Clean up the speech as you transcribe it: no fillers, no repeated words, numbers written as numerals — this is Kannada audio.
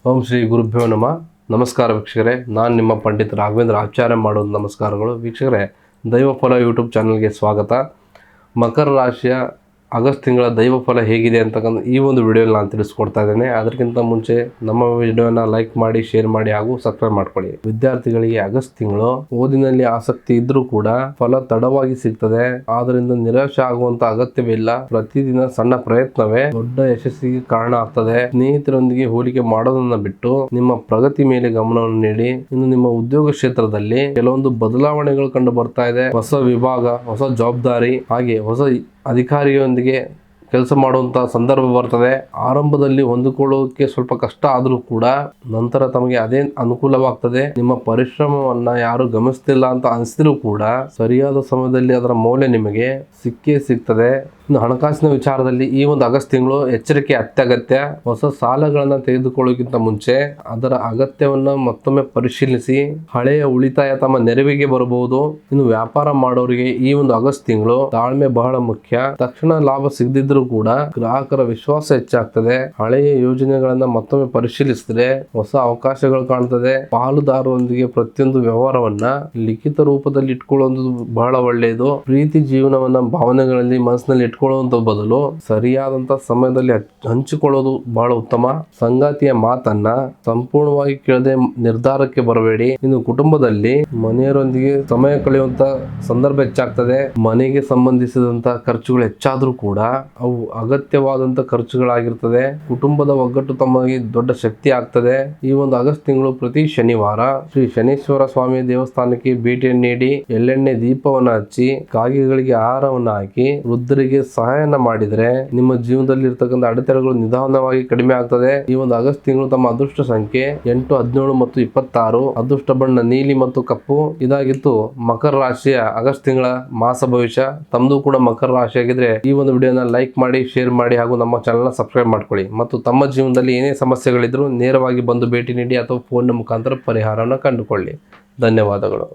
ಓಂ ಶ್ರೀ ಗುರುಭ್ಯೋ ನಮಃ. ನಮಸ್ಕಾರ ವೀಕ್ಷಕರೇ, ನಾನು ನಿಮ್ಮ ಪಂಡಿತ ರಾಘವೇಂದ್ರ ಆಚಾರ್ಯ ಮಾಡೋದು ನಮಸ್ಕಾರಗಳು. ವೀಕ್ಷಕರೇ, ದೈವಫಲ ಯೂಟ್ಯೂಬ್ ಚಾನಲ್ಗೆ ಸ್ವಾಗತ. ಮಕರ ರಾಶಿಯ ಆಗಸ್ಟ್ ತಿಂಗಳ ದೈವಫಲ ಹೇಗಿದೆ ಅಂತಕ್ಕಂಥ ಈ ಒಂದು ವಿಡಿಯೋಲಿ ನಾನು ತಿಳಿಸ್ಕೊಡ್ತಾ ಇದ್ದೇನೆ. ಅದಕ್ಕಿಂತ ಮುಂಚೆ ನಮ್ಮ ವಿಡಿಯೋನ ಲೈಕ್ ಮಾಡಿ, ಶೇರ್ ಮಾಡಿ ಹಾಗೂ ಸಬ್ಸ್ಕ್ರೈಬ್ ಮಾಡ್ಕೊಳ್ಳಿ. ವಿದ್ಯಾರ್ಥಿಗಳಿಗೆ ಆಗಸ್ಟ್ ತಿಂಗಳು ಓದಿನಲ್ಲಿ ಆಸಕ್ತಿ ಇದ್ರೂ ಕೂಡ ಫಲ ತಡವಾಗಿ ಸಿಗ್ತದೆ. ಆದ್ರಿಂದ ನಿರಾಶೆ ಆಗುವಂತ ಅಗತ್ಯವಿಲ್ಲ. ಪ್ರತಿದಿನ ಸಣ್ಣ ಪ್ರಯತ್ನವೇ ದೊಡ್ಡ ಯಶಸ್ಸಿಗೆ ಕಾರಣ ಆಗ್ತದೆ. ಸ್ನೇಹಿತರೊಂದಿಗೆ ಹೋಲಿಕೆ ಮಾಡೋದನ್ನ ಬಿಟ್ಟು ನಿಮ್ಮ ಪ್ರಗತಿ ಮೇಲೆ ಗಮನವನ್ನು ನೀಡಿ. ಇನ್ನು ನಿಮ್ಮ ಉದ್ಯೋಗ ಕ್ಷೇತ್ರದಲ್ಲಿ ಕೆಲವೊಂದು ಬದಲಾವಣೆಗಳು ಕಂಡು ಬರ್ತಾ ಇದೆ. ಹೊಸ ವಿಭಾಗ, ಹೊಸ ಜವಾಬ್ದಾರಿ ಹಾಗೆ ಹೊಸ ಅಧಿಕಾರಿಯೊಂದಿಗೆ ಕೆಲಸ ಮಾಡುವಂಥ ಸಂದರ್ಭ ಬರ್ತದೆ. ಆರಂಭದಲ್ಲಿ ಹೊಂದಿಕೊಳ್ಳೋಕೆ ಸ್ವಲ್ಪ ಕಷ್ಟ ಆದರೂ ಕೂಡ ನಂತರ ತಮಗೆ ಅದೇ ಅನುಕೂಲವಾಗ್ತದೆ. ನಿಮ್ಮ ಪರಿಶ್ರಮವನ್ನ ಯಾರು ಗಮನಿಸ್ತಿಲ್ಲ ಅಂತ ಅನಿಸಿದ್ರು ಕೂಡ ಸರಿಯಾದ ಸಮಯದಲ್ಲಿ ಅದರ ಮೌಲ್ಯ ನಿಮಗೆ ಸಿಕ್ಕೇ ಸಿಗ್ತದೆ. ಇನ್ನು ಹಣಕಾಸಿನ ವಿಚಾರದಲ್ಲಿ ಈ ಒಂದು ಆಗಸ್ಟ್ ತಿಂಗಳು ಎಚ್ಚರಿಕೆ ಅತ್ಯಗತ್ಯ. ಹೊಸ ಸಾಲಗಳನ್ನ ತೆಗೆದುಕೊಳ್ಳೋಕ್ಕಿಂತ ಮುಂಚೆ ಅದರ ಅಗತ್ಯವನ್ನ ಮತ್ತೊಮ್ಮೆ ಪರಿಶೀಲಿಸಿ. ಹಳೆಯ ಉಳಿತಾಯ ತಮ್ಮ ನೆರವಿಗೆ ಬರಬಹುದು. ಇನ್ನು ವ್ಯಾಪಾರ ಮಾಡೋರಿಗೆ ಈ ಒಂದು ಆಗಸ್ಟ್ ತಿಂಗಳು ತಾಳ್ಮೆ ಬಹಳ ಮುಖ್ಯ. ತಕ್ಷಣ ಲಾಭ ಸಿಗದಿದ್ರೂ ಕೂಡ ಗ್ರಾಹಕರ ವಿಶ್ವಾಸ ಹೆಚ್ಚಾಗ್ತದೆ. ಹಳೆಯ ಯೋಜನೆಗಳನ್ನ ಮತ್ತೊಮ್ಮೆ ಪರಿಶೀಲಿಸಿದ್ರೆ ಹೊಸ ಅವಕಾಶಗಳು ಕಾಣ್ತದೆ. ಪಾಲುದಾರರೊಂದಿಗೆ ಪ್ರತಿಯೊಂದು ವ್ಯವಹಾರವನ್ನ ಲಿಖಿತ ರೂಪದಲ್ಲಿ ಇಟ್ಕೊಳ್ಳೋದು ಬಹಳ ಒಳ್ಳೆಯದು. ಪ್ರೀತಿ ಜೀವನವನ್ನ ಭಾವನೆಗಳಲ್ಲಿ ಮನಸ್ಸಿನಲ್ಲಿ ಇಟ್ಕೊಳ್ಳುವಂತ ಬದಲು ಸರಿಯಾದಂತ ಸಮಯದಲ್ಲಿ ಹಂಚಿಕೊಳ್ಳೋದು ಬಹಳ ಉತ್ತಮ. ಸಂಗಾತಿಯ ಮಾತನ್ನ ಸಂಪೂರ್ಣವಾಗಿ ಕೇಳದೆ ನಿರ್ಧಾರಕ್ಕೆ ಬರಬೇಡಿ. ಇನ್ನು ಕುಟುಂಬದಲ್ಲಿ ಮನೆಯವರೊಂದಿಗೆ ಸಮಯ ಕಳೆಯುವಂತ ಸಂದರ್ಭ ಹೆಚ್ಚಾಗ್ತದೆ. ಮನೆಗೆ ಸಂಬಂಧಿಸಿದಂತ ಖರ್ಚುಗಳು ಹೆಚ್ಚಾದ್ರೂ ಕೂಡ ಅವು ಅಗತ್ಯವಾದಂತ ಖರ್ಚುಗಳಾಗಿರ್ತದೆ. ಕುಟುಂಬದ ಒಗ್ಗಟ್ಟು ತಮಗೆ ದೊಡ್ಡ ಶಕ್ತಿ ಆಗ್ತದೆ. ಈ ಒಂದು ಆಗಸ್ಟ್ ತಿಂಗಳು ಪ್ರತಿ ಶನಿವಾರ ಶ್ರೀ ಶನೇಶ್ವರ ಸ್ವಾಮಿ ದೇವಸ್ಥಾನಕ್ಕೆ ಭೇಟಿಯನ್ನು ನೀಡಿ ಎಳ್ಳೆಣ್ಣೆ ದೀಪವನ್ನು ಹಚ್ಚಿ ಕಾಗೆಗಳಿಗೆ ಆಹಾರವನ್ನು ಹಾಕಿ ವೃದ್ಧರಿಗೆ ಸಹಾಯನ ಮಾಡಿದ್ರೆ ನಿಮ್ಮ ಜೀವನದಲ್ಲಿ ಇರ್ತಕ್ಕಂಥ ಅಡೆತಡೆಗಳು ನಿಧಾನವಾಗಿ ಕಡಿಮೆ ಆಗ್ತದೆ. ಈ ಒಂದು ಆಗಸ್ಟ್ ತಿಂಗಳು ತಮ್ಮ ಅದೃಷ್ಟ ಸಂಖ್ಯೆ 8, 17 ಮತ್ತು 26. ಅದೃಷ್ಟ ಬಣ್ಣ ನೀಲಿ ಮತ್ತು ಕಪ್ಪು. ಇದಾಗಿತ್ತು ಮಕರ ರಾಶಿಯ ಆಗಸ್ಟ್ ತಿಂಗಳ ಮಾಸ ಭವಿಷ್ಯ. ತಮ್ಮದು ಕೂಡ ಮಕರ ರಾಶಿ ಆಗಿದ್ರೆ ಈ ಒಂದು ವಿಡಿಯೋನ ಲೈಕ್ ಮಾಡಿ, ಶೇರ್ ಮಾಡಿ ಹಾಗೂ ನಮ್ಮ ಚಾನಲ್ನ ಸಬ್ಸ್ಕ್ರೈಬ್ ಮಾಡ್ಕೊಳ್ಳಿ. ಮತ್ತು ತಮ್ಮ ಜೀವನದಲ್ಲಿ ಏನೇ ಸಮಸ್ಯೆಗಳಿದ್ರು ನೇರವಾಗಿ ಬಂದು ಭೇಟಿ ನೀಡಿ ಅಥವಾ ಫೋನ್ನ ಮುಖಾಂತರ ಪರಿಹಾರವನ್ನು ಕಂಡುಕೊಳ್ಳಿ. ಧನ್ಯವಾದಗಳು.